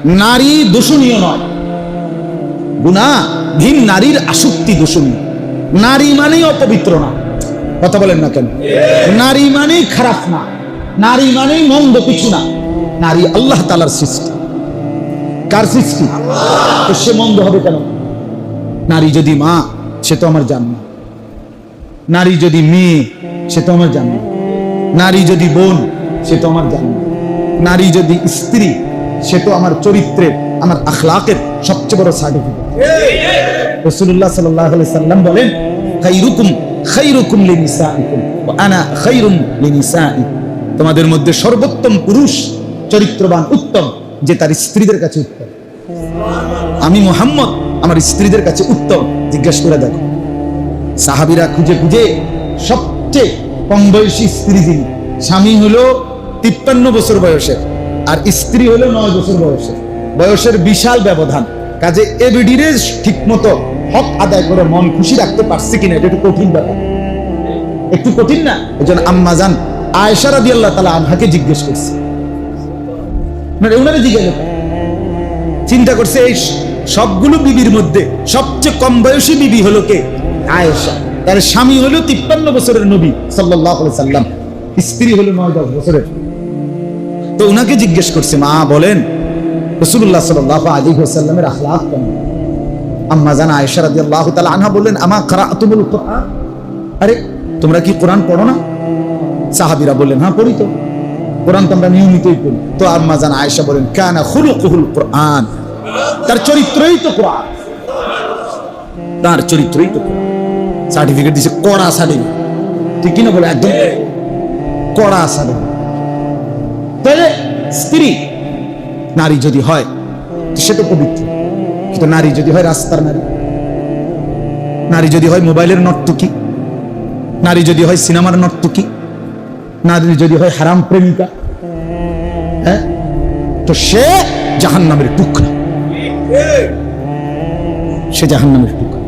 নারী দূষণীয় নয়, গুনাহীন নারীর আসক্তি দূষণীয়। নারী মানেই অপবিত্র না, কথা বলেন না কেন? নারী মানেই খারাপ না, নারী মানেই মন্দ কিছু না। নারী আল্লাহ তাআলার সৃষ্টি। কার সৃষ্টি? তো সে মন্দ হবে কেন? নারী যদি মা, সে তো আমার জান্নাত। নারী যদি মেয়ে, সে তো আমার জান্নাত। নারী যদি বোন, সে তো আমার জান্নাত। নারী যদি স্ত্রী, সে তো আমার চরিত্রের, আমার আখলাকের সবচেয়ে বড় সার্টিফিকেট। রাসূলুল্লাহ সাল্লাল্লাহু আলাইহি সাল্লাম বলেন, খায়রুকুম খায়রুকুম লিনিসাইকুম ওয়া আনা খায়রুম লিনিসাই। তোমাদের মধ্যে সর্বোত্তম পুরুষ, চরিত্রবান, উত্তম, যে তার স্ত্রীদের কাছে উত্তম। আমি মুহাম্মদ আমার স্ত্রীদের কাছে উত্তম। জিজ্ঞাসা করে দেখো, সাহাবীরা খুঁজে খুঁজে সবচেয়ে কম বয়সী স্ত্রী যিনি, স্বামী হলো 53 বছর বয়সের আর স্ত্রী হলো 9 বছর বয়সের, বয়সের বিশাল ব্যবধান। কাজে এবিডিরে ঠিক মতো হক আদায় করে মন খুশি রাখতে পারছে কিনা, এটা একটু কঠিন ব্যাপার, একটু কঠিন না? এজন্য আম্মা জান আয়েশা রাদিয়াল্লাহু তাআলা আনহাকে জিজ্ঞেস করছে, মানে ওনারে জিজ্ঞাসা চিন্তা করছে, এই সবগুলো বিবির মধ্যে সবচেয়ে কম বয়সী বিবি হলো কে? আয়েশা। তার স্বামী হলো 53 বছরের নবী সাল্লাল্লাহু আলাইহি সাল্লাম, স্ত্রী হলো 9-10 বছরের। তো উনাকে জিজ্ঞেস করছে, মা বলেন রাসূলুল্লাহ সাল্লাল্লাহু আলাইহি ওয়াসাল্লামের আখলাক কেমন? আম্মা জান আয়েশা রাদিয়াল্লাহু তাআলা আনহা বললেন, আমা ক্রাআতুমুল কুরআন, আরে তোমরা কি কোরআন পড়ো না? সাহাবীরা বললেন, হ্যাঁ পড়ি তো, কোরআন তো আমরা নিয়মিতই পড়ি। তো আম্মা জান আয়েশা বলেন, কানা খুলুকুহুল কুরআন, তার চরিত্রই তো কোরআন, তার চরিত্রই তো কোরআন। সার্টিফিকেট দিছে, কড়া সার্টিফিকেট, ঠিক কিনা বলে? একদম কড়া সার্টিফিকেট। তাহলে স্ত্রী নারী যদি হয় সে তো পবিত্র, কিন্তু নারী যদি হয় রাস্তার নারী, নারী যদি হয় মোবাইলের নর্তকী, নারী যদি হয় সিনেমার নর্তকী, নারী যদি হয় হারাম প্রেমিকা, হ্যাঁ, তো সে জাহান্নামের টুকরা, সে জাহান্নামের টুকরা।